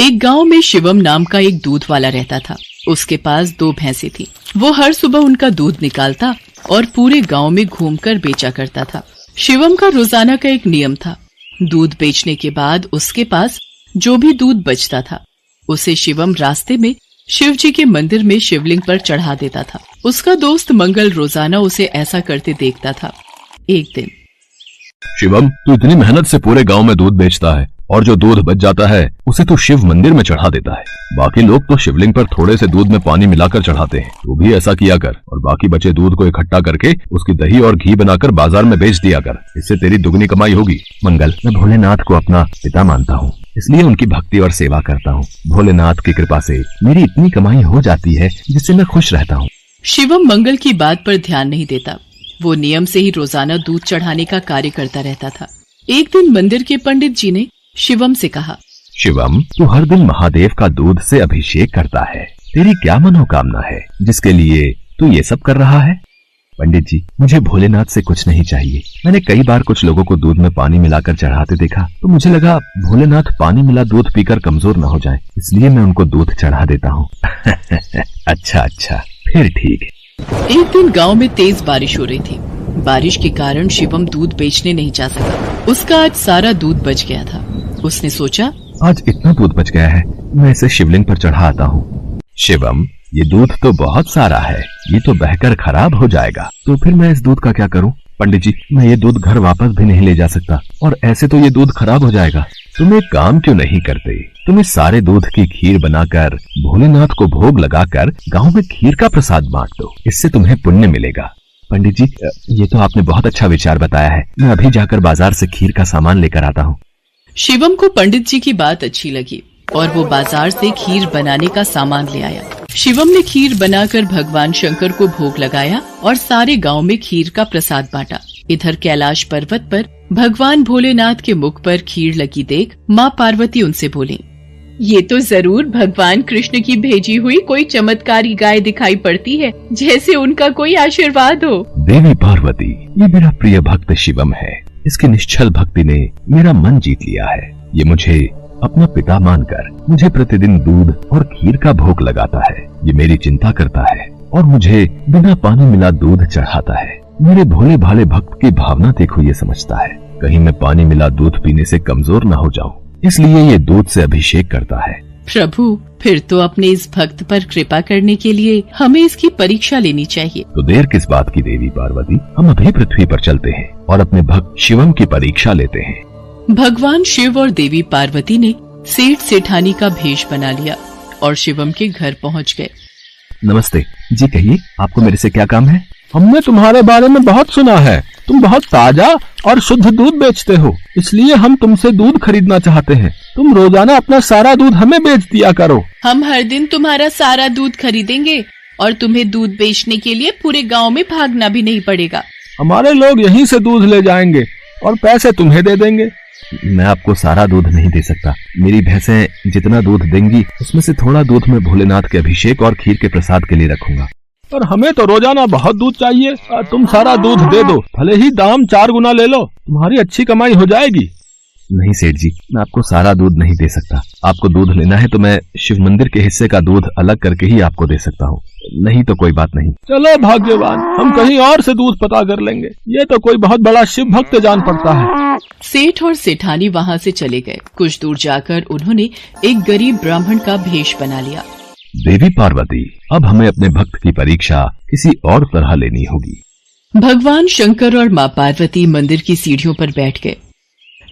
एक गांव में शिवम नाम का एक दूध वाला रहता था। उसके पास 2 भैंसें थी। वो हर सुबह उनका दूध निकालता और पूरे गांव में घूमकर बेचा करता था। शिवम का रोजाना का एक नियम था। दूध बेचने के बाद उसके पास जो भी दूध बचता था उसे शिवम रास्ते में शिव जी के मंदिर में शिवलिंग पर चढ़ा देता था। उसका दोस्त मंगल रोजाना उसे ऐसा करते देखता था। एक दिन, शिवम, तू इतनी मेहनत से पूरे गांव में दूध बेचता है और जो दूध बच जाता है उसे तू शिव मंदिर में चढ़ा देता है। बाकी लोग तो शिवलिंग पर थोड़े से दूध में पानी मिलाकर चढ़ाते हैं। तू भी ऐसा किया कर और बाकी बचे दूध को इकट्ठा करके उसकी दही और घी बनाकर बाजार में बेच दिया कर। इससे तेरी दुगनी कमाई होगी। मंगल, मैं भोलेनाथ को अपना पिता मानता हूँ, इसलिए उनकी भक्ति और सेवा करता हूँ। भोलेनाथ की कृपा से मेरी इतनी कमाई हो जाती है जिससे मैं खुश रहता हूँ। शिवम मंगल की बात पर ध्यान नहीं देता। वो नियम से ही रोजाना दूध चढ़ाने का कार्य करता रहता था। एक दिन मंदिर के पंडित जी ने शिवम से कहा, शिवम, तू हर दिन महादेव का दूध से अभिषेक करता है। तेरी क्या मनोकामना है जिसके लिए तू ये सब कर रहा है? पंडित जी, मुझे भोलेनाथ से कुछ नहीं चाहिए। मैंने कई बार कुछ लोगों को दूध में पानी मिलाकर चढ़ाते देखा तो मुझे लगा भोलेनाथ पानी मिला दूध पीकर कमजोर न हो जाए, इसलिए मैं उनको दूध चढ़ा देता हूँ। अच्छा, फिर ठीक है। एक दिन गांव में तेज बारिश हो रही थी। बारिश के कारण शिवम दूध बेचने नहीं जा सका। उसका आज सारा दूध बच गया था। उसने सोचा, आज इतना दूध बच गया है, मैं इसे शिवलिंग पर चढ़ा आता हूँ। शिवम, ये दूध तो बहुत सारा है, ये तो बहकर खराब हो जाएगा। तो फिर मैं इस दूध का क्या करूँ? पंडित जी, मैं ये दूध घर वापस भी नहीं ले जा सकता और ऐसे तो ये दूध खराब हो जाएगा। तुम एक काम क्यों नहीं करते? तुम इस सारे दूध की खीर बनाकर भोलेनाथ को भोग लगाकर गांव में खीर का प्रसाद बांट दो, इससे तुम्हें पुण्य मिलेगा। पंडित जी, ये तो आपने बहुत अच्छा विचार बताया है। मैं अभी जाकर बाजार से खीर का सामान लेकर आता हूँ। शिवम को पंडित जी की बात अच्छी लगी और वो बाजार से खीर बनाने का सामान ले आया। शिवम ने खीर बनाकर भगवान शंकर को भोग लगाया और सारे गांव में खीर का प्रसाद बांटा। इधर कैलाश पर्वत पर भगवान भोलेनाथ के मुख पर खीर लगी देख माँ पार्वती उनसे बोली, ये तो जरूर भगवान कृष्ण की भेजी हुई कोई चमत्कारी गाय दिखाई पड़ती है, जैसे उनका कोई आशीर्वाद हो। देवी पार्वती, ये मेरा प्रिय भक्त शिवम है। इसकी निश्चल भक्ति ने मेरा मन जीत लिया है। ये मुझे अपना पिता मानकर मुझे प्रतिदिन दूध और खीर का भोग लगाता है। ये मेरी चिंता करता है और मुझे बिना पानी मिला दूध चढ़ाता है। मेरे भोले भाले भक्त की भावना देखो, ये समझता है कहीं मैं पानी मिला दूध पीने से कमजोर न हो जाऊं, इसलिए ये दूध से अभिषेक करता है। प्रभु, फिर तो अपने इस भक्त पर कृपा करने के लिए हमें इसकी परीक्षा लेनी चाहिए। तो देर किस बात की देवी पार्वती, हम अभी पृथ्वी पर चलते हैं और अपने भक्त शिवम की परीक्षा लेते हैं। भगवान शिव और देवी पार्वती ने सेठ सेठानी का भेष बना लिया और शिवम के घर पहुंच गए। नमस्ते जी, कहिए आपको मेरे से क्या काम है? हमने तुम्हारे बारे में बहुत सुना है। तुम बहुत ताजा और शुद्ध दूध बेचते हो, इसलिए हम तुमसे दूध खरीदना चाहते हैं। तुम रोजाना अपना सारा दूध हमें बेच दिया करो। हम हर दिन तुम्हारा सारा दूध खरीदेंगे और तुम्हें दूध बेचने के लिए पूरे गांव में भागना भी नहीं पड़ेगा। हमारे लोग यहीं से दूध ले जाएंगे और पैसे तुम्हें दे देंगे। मैं आपको सारा दूध नहीं दे सकता। मेरी भैंसें जितना दूध देंगी उसमें से थोड़ा दूध मैं भोलेनाथ के अभिषेक और खीर के प्रसाद के लिए रखूंगा। पर हमें तो रोजाना बहुत दूध चाहिए। तुम सारा दूध दे दो, भले ही दाम 4 गुना ले लो, तुम्हारी अच्छी कमाई हो जाएगी। नहीं सेठ जी, मैं आपको सारा दूध नहीं दे सकता। आपको दूध लेना है तो मैं शिव मंदिर के हिस्से का दूध अलग करके ही आपको दे सकता हूँ, नहीं तो कोई बात नहीं। चलो भाग्यवान, हम कहीं और से दूध पता कर लेंगे। ये तो कोई बहुत बड़ा शिव भक्त जान पड़ता है। सेठ और सेठानी वहाँ से चले गए। कुछ दूर जाकर उन्होंने एक गरीब ब्राह्मण का भेष बना लिया। देवी पार्वती, अब हमें अपने भक्त की परीक्षा किसी और तरह लेनी होगी। भगवान शंकर और माँ पार्वती मंदिर की सीढ़ियों पर बैठ गए।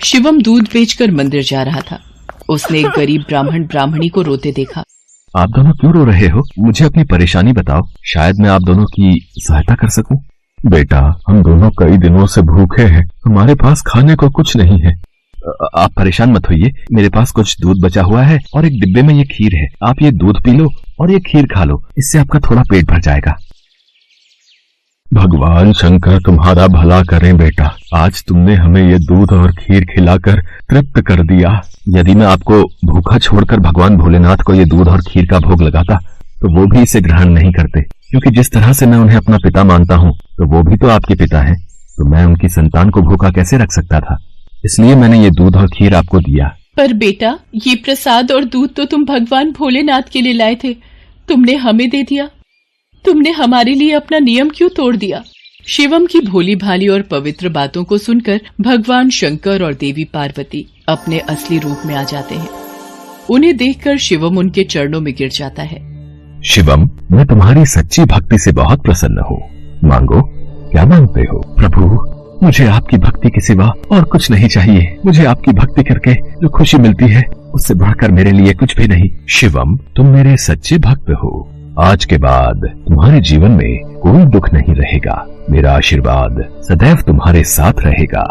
शिवम दूध बेचकर मंदिर जा रहा था। उसने एक गरीब ब्राह्मण ब्राह्मणी को रोते देखा। आप दोनों क्यों रो रहे हो? मुझे अपनी परेशानी बताओ, शायद मैं आप दोनों की सहायता कर सकूं। बेटा, हम दोनों कई दिनों से भूखे हैं, हमारे पास खाने को कुछ नहीं है। आप परेशान मत होइए, मेरे पास कुछ दूध बचा हुआ है और एक डिब्बे में ये खीर है। आप ये दूध पी लो और ये खीर खा लो, इससे आपका थोड़ा पेट भर जाएगा। भगवान शंकर तुम्हारा भला करें बेटा, आज तुमने हमें ये दूध और खीर खिलाकर तृप्त कर दिया। यदि मैं आपको भूखा छोड़कर भगवान भोलेनाथ को ये दूध और खीर का भोग लगाता तो वो भी इसे ग्रहण नहीं करते, क्योंकि जिस तरह से मैं उन्हें अपना पिता मानता हूँ तो वो भी तो आपके पिता हैं। तो मैं उनकी संतान को भूखा कैसे रख सकता था? इसलिए मैंने ये दूध और खीर आपको दिया। पर बेटा, ये प्रसाद और दूध तो तुम भगवान भोलेनाथ के लिए लाए थे, तुमने हमें दे दिया। तुमने हमारे लिए अपना नियम क्यों तोड़ दिया? शिवम की भोली भाली और पवित्र बातों को सुनकर भगवान शंकर और देवी पार्वती अपने असली रूप में आ जाते हैं। उन्हें देखकर शिवम उनके चरणों में गिर जाता है। शिवम, मैं तुम्हारी सच्ची भक्ति से बहुत प्रसन्न हूँ। मांगो, क्या मांगते हो? प्रभु, मुझे आपकी भक्ति के सिवा और कुछ नहीं चाहिए। मुझे आपकी भक्ति करके जो खुशी मिलती है, उससे बढ़कर मेरे लिए कुछ भी नहीं। शिवम, तुम मेरे सच्चे भक्त हो। आज के बाद तुम्हारे जीवन में कोई दुख नहीं रहेगा। मेरा आशीर्वाद सदैव तुम्हारे साथ रहेगा।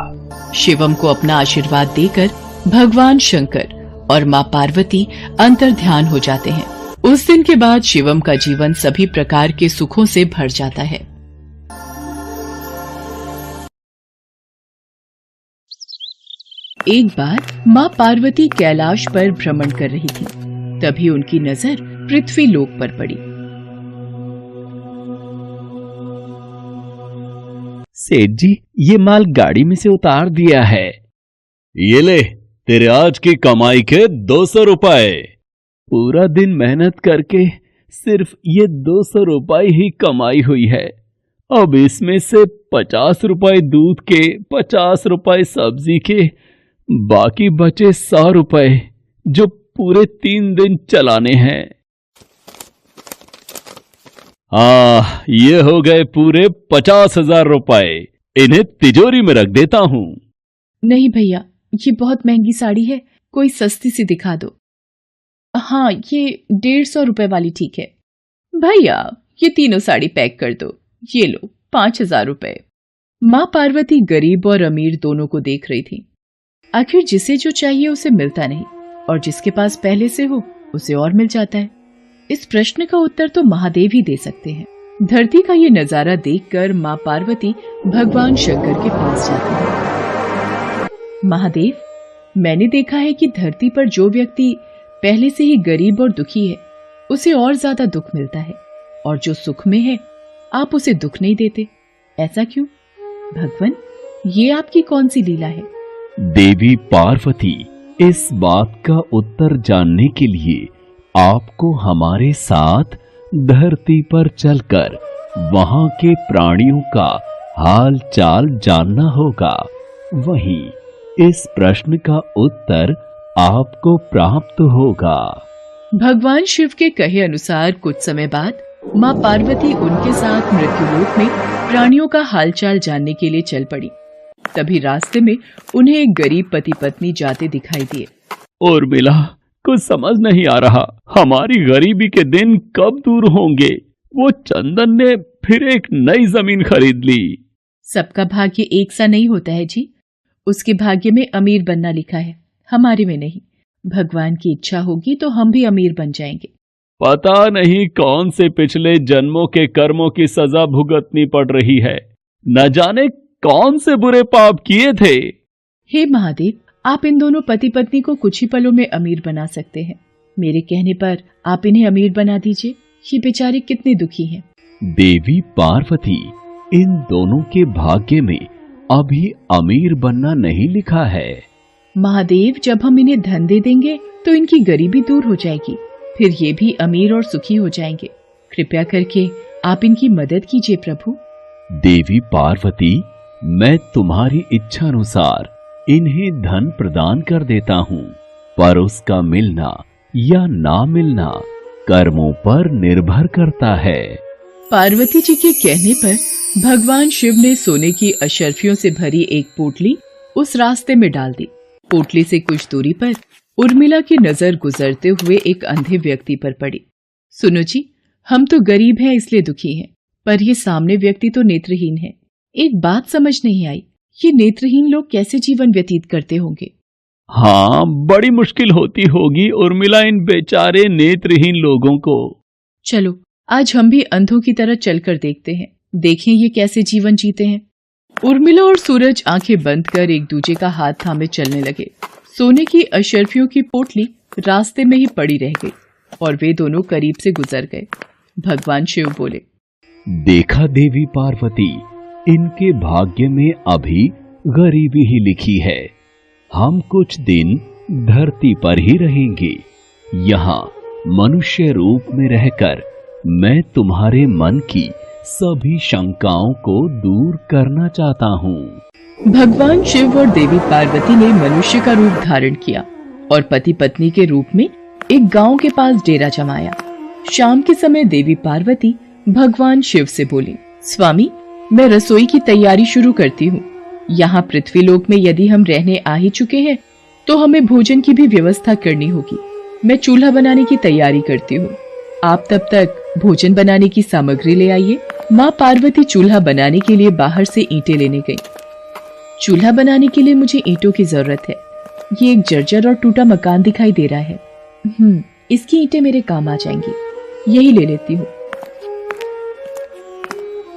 शिवम को अपना आशीर्वाद देकर भगवान शंकर और माँ पार्वती अंतर्ध्यान हो जाते हैं। उस दिन के बाद शिवम का जीवन सभी प्रकार के सुखों से भर जाता है। एक बार माँ पार्वती कैलाश पर भ्रमण कर रही थी। तभी उनकी नजर पृथ्वी लोक पर पड़ी। सेठ जी, ये माल गाड़ी में से उतार दिया है। ये ले, तेरे आज की कमाई के 200 रुपए। पूरा दिन मेहनत करके सिर्फ ये 200 रुपए ही कमाई हुई है। अब इसमें से 50 रुपए दूध के, 50 रुपए सब्जी के, बाकी बचे 100 रुपए जो पूरे 3 दिन चलाने हैं। ये हो गए पूरे 50,000 रुपए। इन्हें तिजोरी में रख देता हूँ। नहीं भैया, ये बहुत महंगी साड़ी है, कोई सस्ती सी दिखा दो। हाँ, ये 150 रुपए वाली ठीक है। भैया, ये तीनों साड़ी पैक कर दो। ये लो 5,000 रुपए। माँ पार्वती गरीब और अमीर दोनों को देख रही थी। आखिर जिसे जो चाहिए उसे मिलता नहीं, और जिसके पास पहले से हो उसे और मिल जाता है। इस प्रश्न का उत्तर तो महादेव ही दे सकते हैं। धरती का ये नजारा देखकर माँ पार्वती भगवान शंकर के पास जाती है। महादेव, मैंने देखा है कि धरती पर जो व्यक्ति पहले से ही गरीब और दुखी है, उसे और ज्यादा दुख मिलता है, और जो सुख में है आप उसे दुख नहीं देते। ऐसा क्यों? भगवान, ये आपकी कौन सी लीला है? देवी पार्वती, इस बात का उत्तर जानने के लिए आपको हमारे साथ धरती पर चलकर वहां के प्राणियों का हाल चाल जानना होगा। वहीं इस प्रश्न का उत्तर आपको प्राप्त होगा। भगवान शिव के कहे अनुसार कुछ समय बाद माँ पार्वती उनके साथ मृत्युलोक में प्राणियों का हालचाल जानने के लिए चल पड़ी। तभी रास्ते में उन्हें एक गरीब पति पत्नी जाते दिखाई दिए। और मिला, कुछ समझ नहीं आ रहा, हमारी गरीबी के दिन कब दूर होंगे। वो चंदन ने फिर एक नई जमीन खरीद ली। सबका भाग्य एक सा नहीं होता है जी। उसके भाग्य में अमीर बनना लिखा है, हमारे में नहीं। भगवान की इच्छा होगी तो हम भी अमीर बन जाएंगे। पता नहीं कौन से पिछले जन्मों के कर्मों की सजा भुगतनी पड़ रही है। न जाने कौन से बुरे पाप किए थे। हे महादेव, आप इन दोनों पति पत्नी को कुछ ही पलों में अमीर बना सकते हैं। मेरे कहने पर आप इन्हें अमीर बना दीजिए। ये बेचारे कितने दुखी हैं। देवी पार्वती, इन दोनों के भाग्य में अभी अमीर बनना नहीं लिखा है। महादेव, जब हम इन्हें धन दे देंगे तो इनकी गरीबी दूर हो जाएगी, फिर ये भी अमीर और सुखी हो जाएंगे। कृपया करके आप इनकी मदद कीजिए प्रभु। देवी पार्वती, मैं तुम्हारी इच्छा अनुसार इन्हें धन प्रदान कर देता हूँ, पर उसका मिलना या ना मिलना कर्मों पर निर्भर करता है। पार्वती जी के कहने पर भगवान शिव ने सोने की अशर्फियों से भरी एक पोटली उस रास्ते में डाल दी। पोटली से कुछ दूरी पर उर्मिला की नजर गुजरते हुए एक अंधे व्यक्ति पर पड़ी। सुनो जी, हम तो गरीब हैं इसलिए दुखी हैं, पर ये सामने व्यक्ति तो नेत्रहीन है। एक बात समझ नहीं आई, ये नेत्रहीन लोग कैसे जीवन व्यतीत करते होंगे? हाँ, बड़ी मुश्किल होती होगी उर्मिला इन बेचारे नेत्रहीन लोगों को। चलो आज हम भी अंधों की तरह चलकर देखते हैं, देखें ये कैसे जीवन जीते हैं। उर्मिला और सूरज आंखें बंद कर एक दूसरे का हाथ थामे चलने लगे। सोने की अशर्फियों की पोटली रास्ते में ही पड़ी रह गई और वे दोनों करीब से गुजर गए। भगवान शिव बोले, देखा देवी पार्वती, इनके भाग्य में अभी गरीबी ही लिखी है। हम कुछ दिन धरती पर ही रहेंगे। यहाँ मनुष्य रूप में रहकर मैं तुम्हारे मन की सभी शंकाओं को दूर करना चाहता हूँ। भगवान शिव और देवी पार्वती ने मनुष्य का रूप धारण किया और पति पत्नी के रूप में एक गांव के पास डेरा जमाया। शाम के समय देवी पार्वती भगवान शिव से बोली, स्वामी, मैं रसोई की तैयारी शुरू करती हूँ। यहाँ पृथ्वीलोक में यदि हम रहने आ ही चुके हैं तो हमें भोजन की भी व्यवस्था करनी होगी। मैं चूल्हा बनाने की तैयारी करती हूँ। आप तब तक भोजन बनाने की सामग्री ले आइए। माँ पार्वती चूल्हा बनाने के लिए बाहर से ईंटें लेने गई। चूल्हा बनाने के लिए मुझे ईंटों की जरूरत है। ये एक जर्जर और टूटा मकान दिखाई दे रहा है। इसकी ईंटें मेरे काम आ जाएंगी, यही ले लेती हूँ।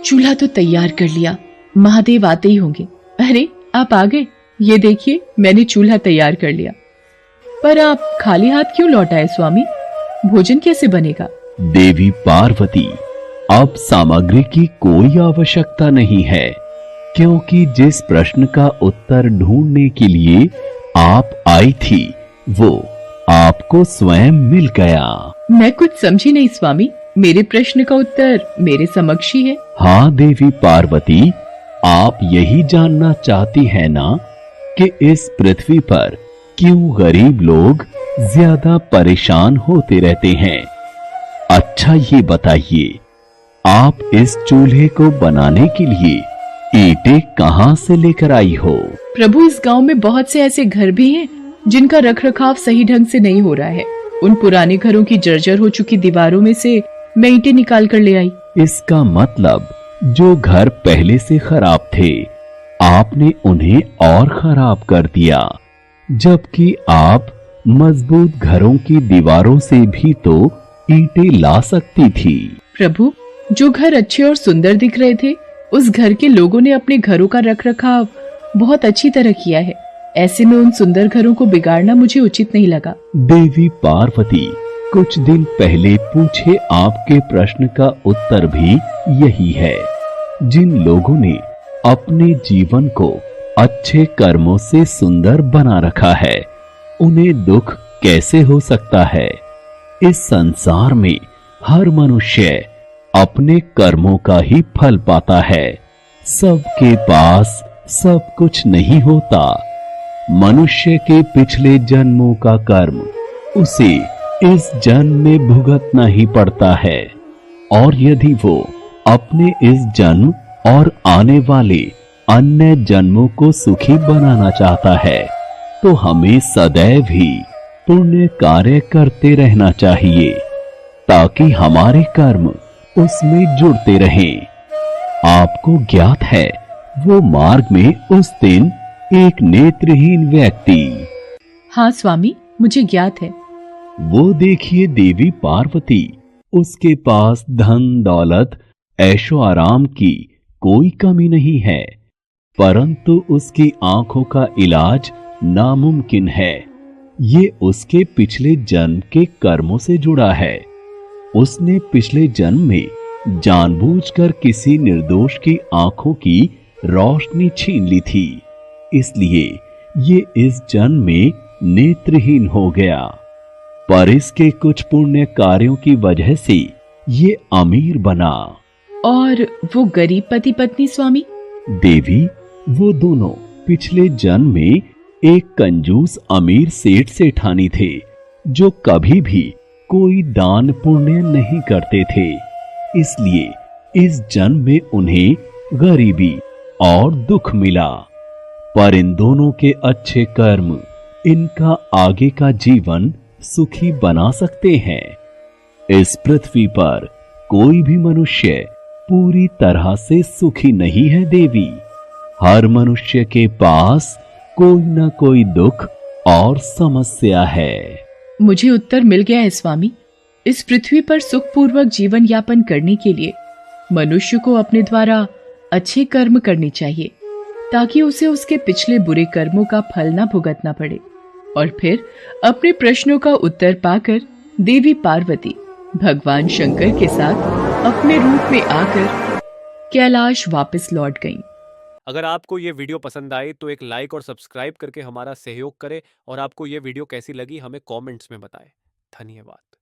चूल्हा तो तैयार कर लिया, महादेव आते ही होंगे। अरे, आप आ गए। ये देखिए, मैंने चूल्हा तैयार कर लिया। पर आप खाली हाथ क्यों लौट आए स्वामी? भोजन कैसे बनेगा? देवी पार्वती, अब सामग्री की कोई आवश्यकता नहीं है, क्योंकि जिस प्रश्न का उत्तर ढूंढने के लिए आप आई थी वो आपको स्वयं मिल गया। मैं कुछ समझी नहीं स्वामी। मेरे प्रश्न का उत्तर मेरे समक्ष ही है। हाँ देवी पार्वती, आप यही जानना चाहती है ना कि इस पृथ्वी पर क्यों गरीब लोग ज्यादा परेशान होते रहते हैं। अच्छा ये बताइए, आप इस चूल्हे को बनाने के लिए ईंटें कहाँ से लेकर आई हो? प्रभु, इस गांव में बहुत से ऐसे घर भी हैं जिनका रखरखाव सही ढंग से नहीं हो रहा है। उन पुराने घरों की जर्जर हो चुकी दीवारों में से मैं ईंटें निकाल कर ले आई। इसका मतलब जो घर पहले से खराब थे आपने उन्हें और खराब कर दिया, जबकि आप मजबूत घरों की दीवारों से भी तो ईंटें ला सकती थी। प्रभु, जो घर अच्छे और सुंदर दिख रहे थे उस घर के लोगों ने अपने घरों का रखरखाव बहुत अच्छी तरह किया है। ऐसे में उन सुंदर घरों को बिगाड़ना मुझे उचित नहीं लगा। देवी पार्वती, कुछ दिन पहले पूछे आपके प्रश्न का उत्तर भी यही है। जिन लोगों ने अपने जीवन को अच्छे कर्मों से सुंदर बना रखा है उन्हें दुख कैसे हो सकता है? इस संसार में हर मनुष्य अपने कर्मों का ही फल पाता है। सबके पास सब कुछ नहीं होता। मनुष्य के पिछले जन्मों का कर्म उसे इस जन्म में भुगतना ही पड़ता है, और यदि वो अपने इस जन्म और आने वाले अन्य जन्मों को सुखी बनाना चाहता है तो हमें सदैव ही पुण्य कार्य करते रहना चाहिए, ताकि हमारे कर्म उसमें जुड़ते रहें। आपको ज्ञात है वो मार्ग में उस दिन एक नेत्रहीन व्यक्ति। हाँ स्वामी, मुझे ज्ञात है। वो देखिए देवी पार्वती, उसके पास धन दौलत ऐशो आराम की कोई कमी नहीं है, परंतु उसकी आंखों का इलाज नामुमकिन है। ये उसके पिछले जन्म के कर्मों से जुड़ा है। उसने पिछले जन्म में जानबूझकर किसी निर्दोष की आंखों की रोशनी छीन ली थी, इसलिए ये इस जन्म में नेत्रहीन हो गया। पर इसके कुछ पुण्य कार्यों की वजह से ये अमीर बना। और वो गरीब पति पत्नी स्वामी? देवी, वो दोनों पिछले जन्म में एक कंजूस अमीर सेठ सेठानी थे, जो कभी भी कोई दान पुण्य नहीं करते थे। इसलिए इस जन्म में उन्हें गरीबी और दुख मिला। पर इन दोनों के अच्छे कर्म इनका आगे का जीवन सुखी बना सकते हैं। इस पृथ्वी पर कोई भी मनुष्य पूरी तरह से सुखी नहीं है देवी। हर मनुष्य के पास कोई न कोई दुख और समस्या है। मुझे उत्तर मिल गया है स्वामी। इस पृथ्वी पर सुखपूर्वक जीवन यापन करने के लिए मनुष्य को अपने द्वारा अच्छे कर्म करने चाहिए, ताकि उसे उसके पिछले बुरे कर्मों का फल न भुगतना पड़े। और फिर अपने प्रश्नों का उत्तर पाकर देवी पार्वती भगवान शंकर के साथ अपने रूप में आकर कैलाश वापस लौट गईं अगर आपको ये वीडियो पसंद आई तो एक लाइक और सब्सक्राइब करके हमारा सहयोग करें और आपको ये वीडियो कैसी लगी हमें कमेंट्स में बताएं। धन्यवाद।